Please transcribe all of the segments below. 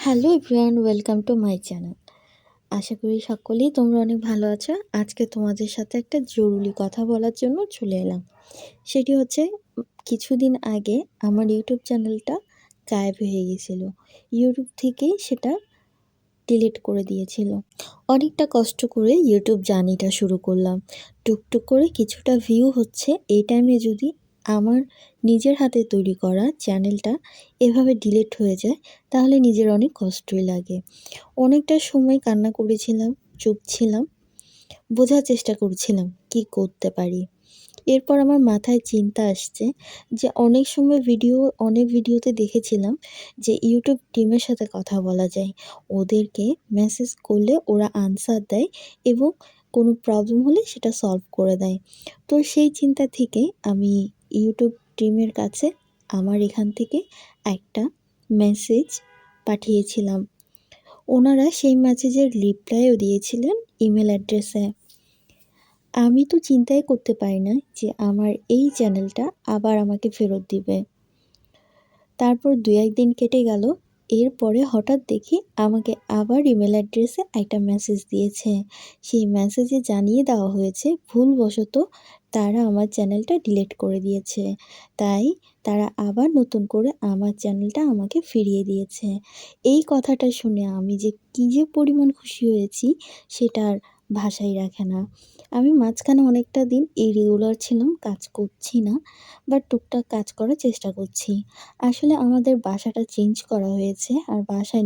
Hello everyone, welcome to my channel. আশা করি সকলেই তোমরা অনেক ভালো আছো। আজকে তোমাদের সাথে একটা জরুরি কথা বলার জন্য চলে এলাম। সেটি হচ্ছে কিছুদিন আগে আমার ইউটিউব চ্যানেলটা গায়েব হয়ে গেছিল। ইউটিউব থেকেই সেটা ডিলিট করে দিয়েছিল। অনেকটা কষ্ট করে ইউটিউব জার্নিটা শুরু করলাম। টুকটুক করে কিছুটা ভিউ হচ্ছে। এই টাইমে যদি আমার নিজের হাতে তৈরি করা চ্যানেলটা এভাবে ডিলিট হয়ে যায়, তাহলে নিজের অনেক কষ্টই লাগে। অনেকটা সময় কান্না করেছিলাম, চুপ ছিলাম, বোঝার চেষ্টা করছিলাম কি করতে পারি। এরপর আমার মাথায় চিন্তা আসছে যে অনেক ভিডিওতে দেখেছিলাম যে ইউটিউব টিমের সাথে কথা বলা যায়। ওদেরকে মেসেজ করলে ওরা আনসার দেয় এবং কোনো প্রবলেম হলে সেটা সলভ করে দেয়। তো সেই চিন্তা থেকে আমি ইউটিউব টিমের কাছে আমার এখান থেকে একটা মেসেজ পাঠিয়েছিলাম। ওনারা সেই মেসেজের রিপ্লাইও দিয়েছিলেন ইমেল অ্যাড্রেসে। আমি তো চিন্তাই করতে পারি না যে আমার এই চ্যানেলটা আবার আমাকে ফেরত দিবে। তারপর ২-১ দিন কেটে গেল। এরপরে হঠাৎ দেখি আমাকে আবার ইমেল অ্যাড্রেসে একটা মেসেজ দিয়েছে। সেই মেসেজে জানিয়ে দেওয়া হয়েছে ভুলবশত তারা আমার চ্যানেলটা ডিলিট করে দিয়েছে। তাই তারা আবার নতুন করে আমার চ্যানেলটা আমাকে ফিরিয়ে দিয়েছে। এই কথাটা শুনে আমি যে পরিমাণ খুশি হয়েছি সেটা আর ভাষাই রাখে না। আমি মাঝখানে অনেকটা দিন ইরেগুলার ছিলাম, কাজ করছি না, বাট টুকটাক কাজ করার চেষ্টা করছি। আসলে আমাদের বাসাটা চেঞ্জ করা হয়েছে। আর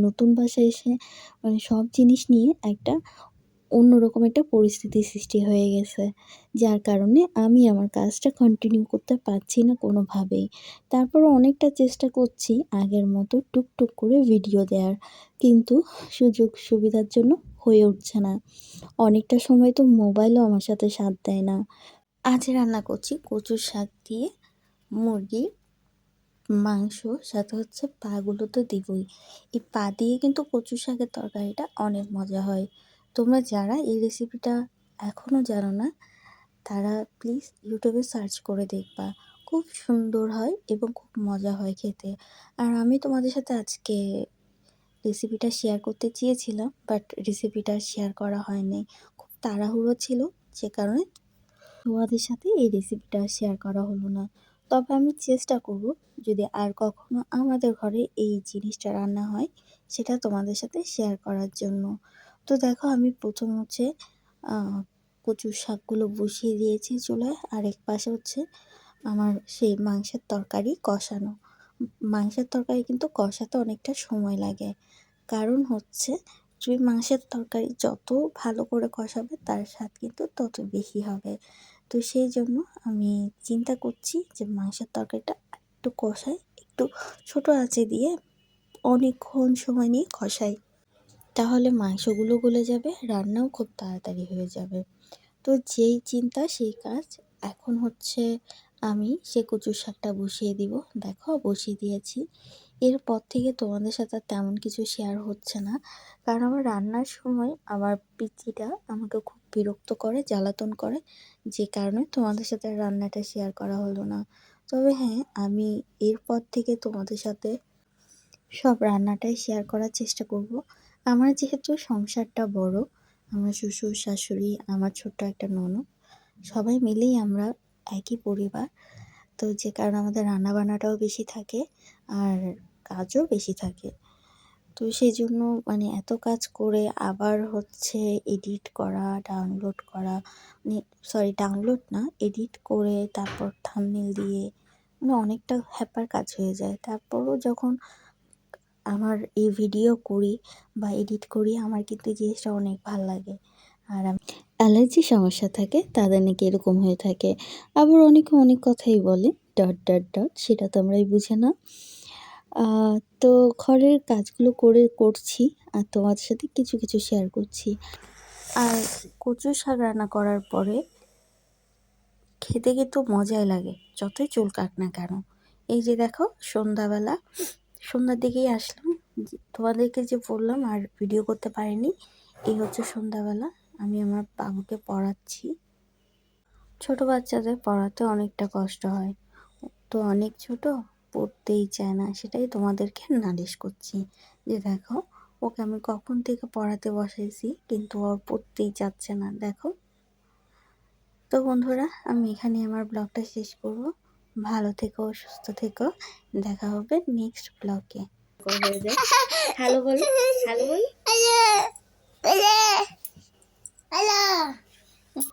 নতুন বাসায় এসে সব জিনিস নিয়ে একটা অন্যরকম একটা পরিস্থিতির সৃষ্টি হয়ে গেছে। যার কারণে আমি আমার কাজটা কন্টিনিউ করতে পারছি না কোনোভাবেই। তারপরও অনেকটা চেষ্টা করছি আগের মতো টুকটুক করে ভিডিও দেওয়ার। কিন্তু সুযোগ সুবিধার জন্য হয়ে উঠছে না। অনেকটা সময় তো মোবাইলও আমার সাথে সাথ দেয় না। আজ রান্না করছি কচুর শাক দিয়ে মুরগির মাংস, সাথে হচ্ছে পাগুলো তো দিবই। এই পা দিয়ে কিন্তু কচু শাকের তরকারিটা অনেক মজা হয়। তোমরা যারা এই রেসিপিটা এখনও জানো না, তারা প্লিজ ইউটিউবে সার্চ করে দেখবা। খুব সুন্দর হয় এবং খুব মজা হয় খেতে। আর আমি তোমাদের সাথে আজকে রেসিপিটা শেয়ার করতে চেয়েছিলাম, বাট রেসিপিটা শেয়ার করা হয়নি। খুব তাড়াহুড়ো ছিল, যে কারণে তোমাদের সাথে এই রেসিপিটা শেয়ার করা হলো না। তবে আমি চেষ্টা করব, যদি আর কখনো আমাদের ঘরে এই জিনিসটা রান্না হয় সেটা তোমাদের সাথে শেয়ার করার জন্য। তো দেখো, আমি প্রথম হচ্ছে কচুর শাকগুলো বসিয়ে দিয়েছি চুলায়, আর এক পাশে হচ্ছে আমার সেই মাংসের তরকারি কষানো। মাংসের তরকারি কিন্তু কষাতে অনেকটা সময় লাগে। কারণ হচ্ছে, তুমি মাংসের তরকারি যত ভালো করে কষাবে তার স্বাদ কিন্তু তত বেশি হবে। তো সেই জন্য আমি চিন্তা করছি যে মাংসের তরকারিটা একটু কষাই, একটু ছোট আঁচে দিয়ে অনেকক্ষণ সময় নিয়ে কষাই। তাহলে মাংসগুলো গলে যাবে, রান্নাও খুব তাড়াতাড়ি হয়ে যাবে। তো যেই চিন্তা সেই কাজ। এখন হচ্ছে আমি সে কচুর শাকটা বসিয়ে দিব। দেখো, বসিয়ে দিয়েছি। এরপর থেকে তোমাদের সাথে আর তেমন কিছু শেয়ার হচ্ছে না, কারণ আমার রান্নার সময় আমার পিচ্চিটা আমাকে খুব বিরক্ত করে, জ্বালাতন করে, যে কারণে তোমাদের সাথে আর রান্নাটা শেয়ার করা হলো না। তবে হ্যাঁ, আমি এরপর থেকে তোমাদের সাথে সব রান্নাটাই শেয়ার করার চেষ্টা করব। আমার যেহেতু সংসারটা বড়, আমার শ্বশুর শাশুড়ি, আমার ছোট্ট একটা ননদ, সবাই মিলেই আমরা একই পরিবার। তো যে কারণে আমাদের রান্নাবান্নাটাও বেশি থাকে, আর কাজও বেশি থাকে। তো সেই জন্য এত কাজ করে আবার হচ্ছে এডিট করা, ডাউনলোড করা, ডাউনলোড না, এডিট করে তারপর থাম্বনেল দিয়ে অনেকটা হ্যাপার কাজ হয়ে যায়। তারপরও যখন আমার এই ভিডিও করি বা এডিট করি, আমার কিন্তু এই জিনিসটা অনেক ভাল লাগে। আর অ্যালার্জি সমস্যা থাকে তাদের নাকি এরকম হয়ে থাকে। আবার অনেকে অনেক কথাই বলে, ডট ডট ডট, সেটা তো আমরাই বুঝে না। তো ঘরের কাজগুলো করছি আর তোমাদের সাথে কিছু কিছু শেয়ার করছি। আর কচু শাক রান্না করার পরে খেতে কিন্তু মজাই লাগে, যতই চুল কাট না কেন। এই যে দেখো, সন্ধ্যার দিকেই আসলাম। তোমাদেরকে যে বললাম আর ভিডিও করতে পারিনি, এই হচ্ছে সন্ধ্যাবেলা। আমি আমার বাবুকে পড়াচ্ছি। ছোট বাচ্চাদের পড়াতে অনেকটা কষ্ট হয়, তো অনেক ছোট, পড়তেই চায় না। সেটাই তোমাদেরকে নালিশ করছি যে দেখো ওকে আমি কখন থেকে পড়াতে বসাইছি কিন্তু ও পড়তেই চাচ্ছে না দেখো। তো বন্ধুরা আমি এখানে আমার ব্লগটা শেষ করব। ভালো থেকো, সুস্থ থেকো, দেখা হবে নেক্সট ব্লগে। হ্যালো বলো, হ্যালো বলো, হ্যালো হ্যালো হ্যালো।